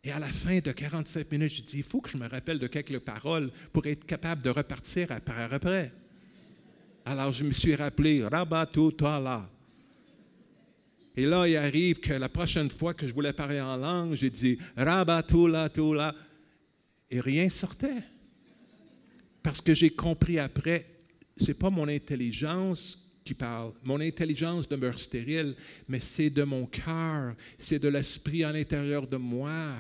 Et à la fin de 45 minutes, je dis, il faut que je me rappelle de quelques paroles pour être capable de repartir après. Alors, je me suis rappelé, Rabatu Tala. Et là, il arrive que la prochaine fois que je voulais parler en langue, j'ai dit « Rabatula, tula » et rien sortait. Parce que j'ai compris après, ce n'est pas mon intelligence qui parle. Mon intelligence demeure stérile, mais c'est de mon cœur, c'est de l'esprit à l'intérieur de moi.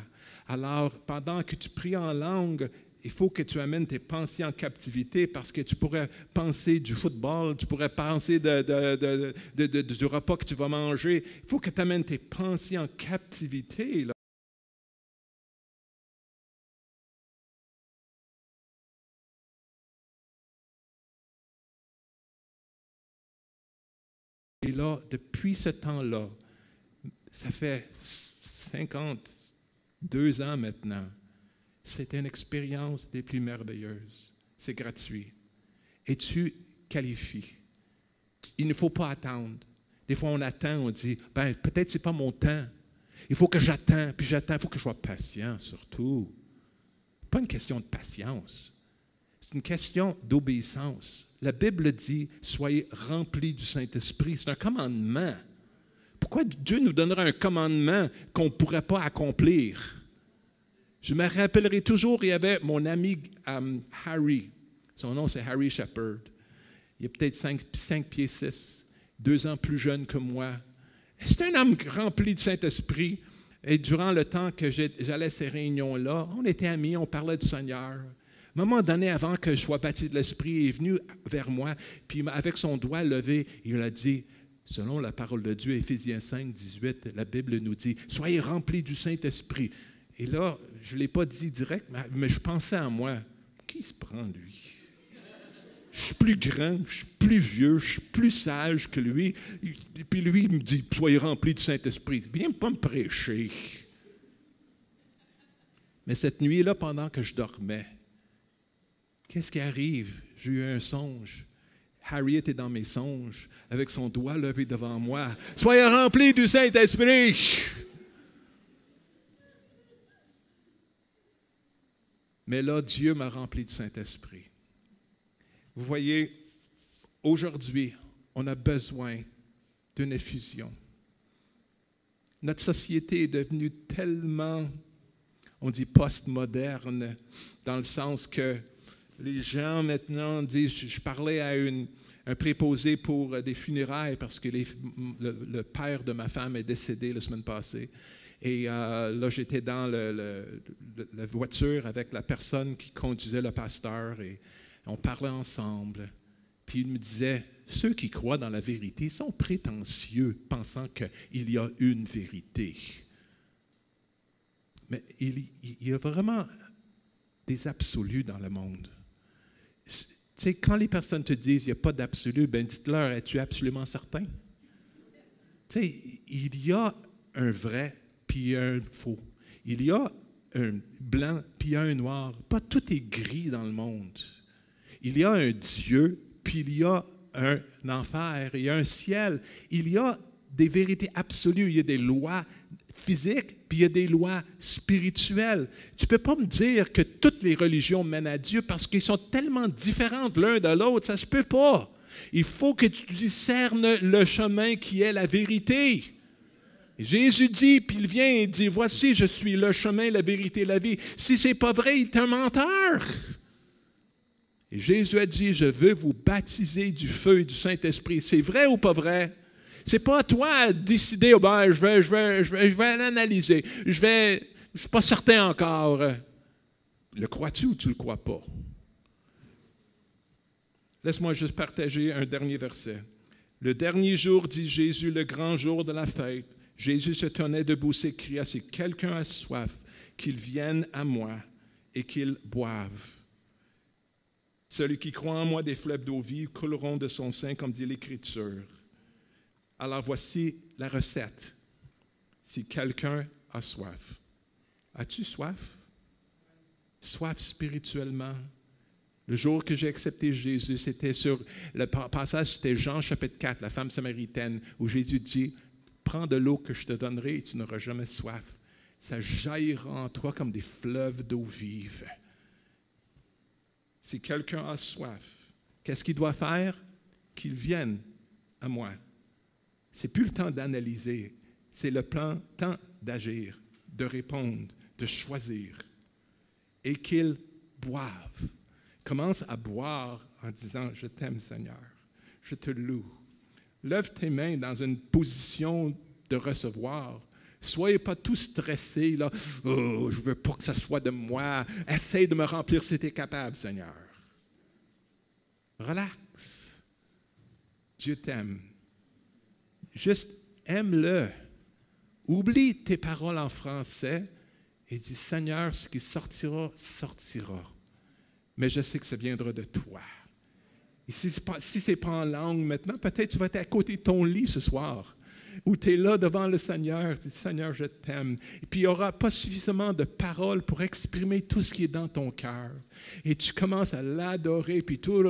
Alors, pendant que tu pries en langue, il faut que tu amènes tes pensées en captivité parce que tu pourrais penser du football, tu pourrais penser du repas que tu vas manger. Il faut que tu amènes tes pensées en captivité. Là. Et là, depuis ce temps-là, ça fait 52 ans maintenant, c'était une expérience des plus merveilleuses. C'est gratuit. Et tu qualifies. Il ne faut pas attendre. Des fois, on attend, on dit, peut-être ce n'est pas mon temps. Il faut que j'attends, puis j'attends. Il faut que je sois patient, surtout. Ce n'est pas une question de patience. C'est une question d'obéissance. La Bible dit, soyez remplis du Saint-Esprit. C'est un commandement. Pourquoi Dieu nous donnerait un commandement qu'on ne pourrait pas accomplir? Je me rappellerai toujours, il y avait mon ami Harry. Son nom, c'est Harry Shepherd. Il est peut-être 5 pieds 6, 2 ans plus jeune que moi. C'est un homme rempli du Saint-Esprit. Et durant le temps que j'allais à ces réunions-là, on était amis, on parlait du Seigneur. À un moment donné, avant que je sois baptisé de l'Esprit, il est venu vers moi, puis avec son doigt levé, il a dit, selon la parole de Dieu, Éphésiens 5, 18, la Bible nous dit, « Soyez remplis du Saint-Esprit. » Et là, je ne l'ai pas dit direct, mais je pensais à moi. Qui se prend, lui? Je suis plus grand, je suis plus vieux, je suis plus sage que lui. Et puis lui, il me dit, soyez remplis du Saint-Esprit. Viens pas me prêcher. Mais cette nuit-là, pendant que je dormais, qu'est-ce qui arrive? J'ai eu un songe. Harry était dans mes songes, avec son doigt levé devant moi. Soyez remplis du Saint-Esprit! Mais là, Dieu m'a rempli du Saint-Esprit. Vous voyez, aujourd'hui, on a besoin d'une effusion. Notre société est devenue tellement, on dit post-moderne, dans le sens que les gens maintenant disent, je parlais à un préposé pour des funérailles parce que le père de ma femme est décédé la semaine passée. Et là, j'étais dans la voiture avec la personne qui conduisait le pasteur et on parlait ensemble. Puis il me disait, ceux qui croient dans la vérité sont prétentieux, pensant qu'il y a une vérité. Mais il y a vraiment des absolus dans le monde. Tu sais, quand les personnes te disent qu'il n'y a pas d'absolu, ben dites-leur, es-tu absolument certain? Tu sais, il y a un vrai, puis il y a un faux. Il y a un blanc, puis il y a un noir. Pas tout est gris dans le monde. Il y a un Dieu, puis il y a un enfer, il y a un ciel. Il y a des vérités absolues, il y a des lois physiques, puis il y a des lois spirituelles. Tu ne peux pas me dire que toutes les religions mènent à Dieu parce qu'ils sont tellement différentes l'un de l'autre, ça ne se peut pas. Il faut que tu discernes le chemin qui est la vérité. Et Jésus dit, puis il vient et dit, voici, je suis le chemin, la vérité, la vie. Si ce n'est pas vrai, il est un menteur. Et Jésus a dit, je veux vous baptiser du feu et du Saint-Esprit. C'est vrai ou pas vrai? C'est pas à toi de décider, oh ben, je vais l'analyser. Je ne suis pas certain encore. Le crois-tu ou tu ne le crois pas? Laisse-moi juste partager un dernier verset. Le dernier jour, dit Jésus, le grand jour de la fête, Jésus se tenait debout, s'écria, si quelqu'un a soif, qu'il vienne à moi et qu'il boive. Celui qui croit en moi, des fleuves d'eau vive couleront de son sein, comme dit l'Écriture. Alors voici la recette. Si quelqu'un a soif. As-tu soif? Soif spirituellement. Le jour que j'ai accepté Jésus, c'était sur le passage, c'était Jean chapitre 4, la femme samaritaine, où Jésus dit, prends de l'eau que je te donnerai et tu n'auras jamais soif. Ça jaillira en toi comme des fleuves d'eau vive. Si quelqu'un a soif, qu'est-ce qu'il doit faire? Qu'il vienne à moi. Ce n'est plus le temps d'analyser, c'est le temps d'agir, de répondre, de choisir. Et qu'il boive. Commence à boire en disant, je t'aime Seigneur, je te loue. Lève tes mains dans une position de recevoir. Soyez pas tout stressés, là. Oh, je ne veux pas que ça soit de moi. Essaye de me remplir si tu es capable, Seigneur. Relax. Dieu t'aime. Juste aime-le. Oublie tes paroles en français et dis, Seigneur, ce qui sortira, sortira. Mais je sais que ça viendra de toi. Et si ce n'est pas en langue maintenant, peut-être tu vas être à côté de ton lit ce soir, où tu es là devant le Seigneur, tu dis, Seigneur, je t'aime. Et puis il n'y aura pas suffisamment de paroles pour exprimer tout ce qui est dans ton cœur. Et tu commences à l'adorer, puis tout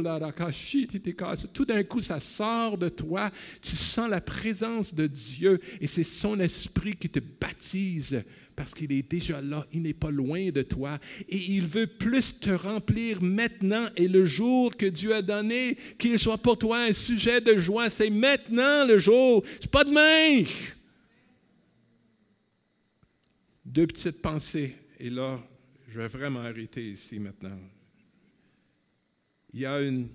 d'un coup, ça sort de toi, tu sens la présence de Dieu, et c'est son esprit qui te baptise, parce qu'il est déjà là, il n'est pas loin de toi, et il veut plus te remplir maintenant, et le jour que Dieu a donné, qu'il soit pour toi un sujet de joie, c'est maintenant le jour, c'est pas demain. Deux petites pensées, et là, je vais vraiment arrêter ici maintenant. Il y a une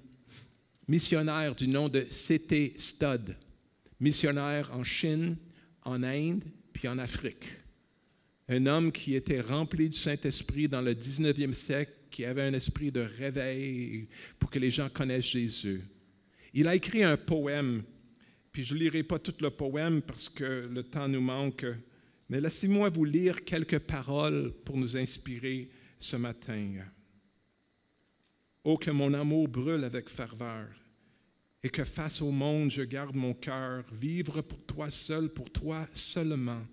missionnaire du nom de C.T. Studd, missionnaire en Chine, en Inde, puis en Afrique. Un homme qui était rempli du Saint-Esprit dans le 19e siècle, qui avait un esprit de réveil pour que les gens connaissent Jésus. Il a écrit un poème, puis je ne lirai pas tout le poème parce que le temps nous manque, mais laissez-moi vous lire quelques paroles pour nous inspirer ce matin. « Oh, que mon amour brûle avec ferveur, et que face au monde je garde mon cœur, vivre pour toi seul, pour toi seulement,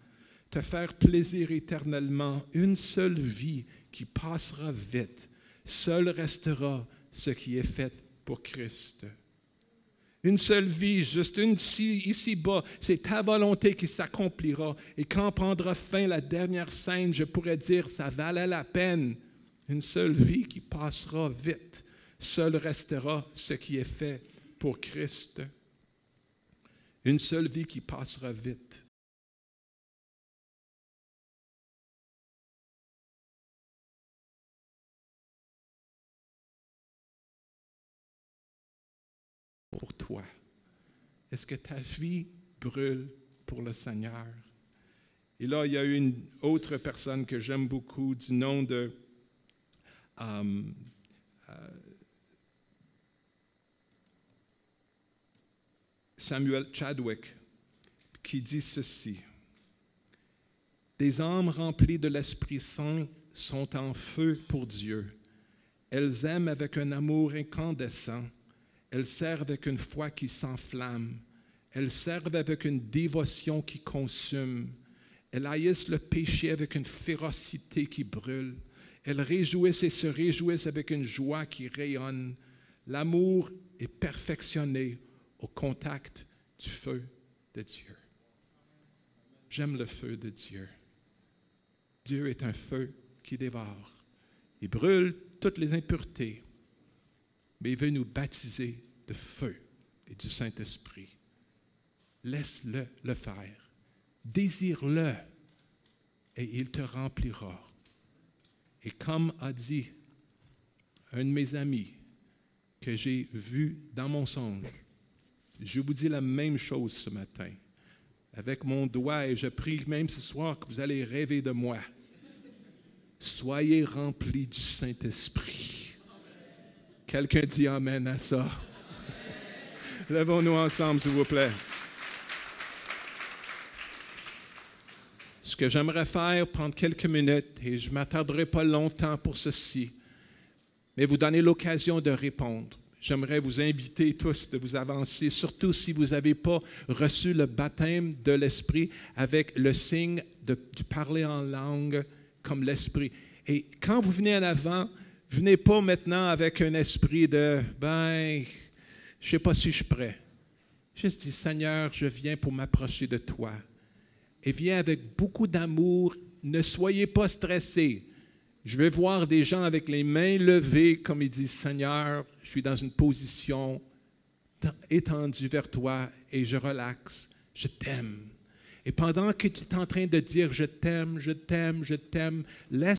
te faire plaisir éternellement, une seule vie qui passera vite, seul restera ce qui est fait pour Christ. » Une seule vie, juste une ici-bas, c'est ta volonté qui s'accomplira. Et quand prendra fin la dernière scène, je pourrais dire, ça valait la peine. Une seule vie qui passera vite, seul restera ce qui est fait pour Christ. Une seule vie qui passera vite. Pour toi. Est-ce que ta vie brûle pour le Seigneur? Et là, il y a une autre personne que j'aime beaucoup du nom de Samuel Chadwick, qui dit ceci. « Des âmes remplies de l'Esprit Saint sont en feu pour Dieu. Elles aiment avec un amour incandescent. Elles servent avec une foi qui s'enflamme. Elles servent avec une dévotion qui consume. Elles haïssent le péché avec une férocité qui brûle. Elles réjouissent et se réjouissent avec une joie qui rayonne. L'amour est perfectionné au contact du feu de Dieu. » J'aime le feu de Dieu. Dieu est un feu qui dévore. Il brûle toutes les impuretés, mais il veut nous baptiser de feu. et du Saint-Esprit. Laisse-le le faire. Désire-le et il te remplira. Et comme a dit un de mes amis que j'ai vu dans mon songe, je vous dis la même chose ce matin. Avec mon doigt, et je prie même ce soir que vous allez rêver de moi. Soyez remplis du Saint-Esprit. Quelqu'un dit amen à ça. Lèvons-nous ensemble, s'il vous plaît. Ce que j'aimerais faire, prendre quelques minutes, et je ne m'attarderai pas longtemps pour ceci, mais vous donner l'occasion de répondre. J'aimerais vous inviter tous de vous avancer, surtout si vous n'avez pas reçu le baptême de l'Esprit avec le signe de parler en langue comme l'Esprit. Et quand vous venez en avant, venez pas maintenant avec un esprit de « je ne sais pas si je suis prêt ». Juste dis « Seigneur, je viens pour m'approcher de toi ». Et viens avec beaucoup d'amour, ne soyez pas stressés. Je vais voir des gens avec les mains levées, comme ils disent, Seigneur, je suis dans une position étendue vers toi et je relaxe, je t'aime. Et pendant que tu es en train de dire je t'aime, laisse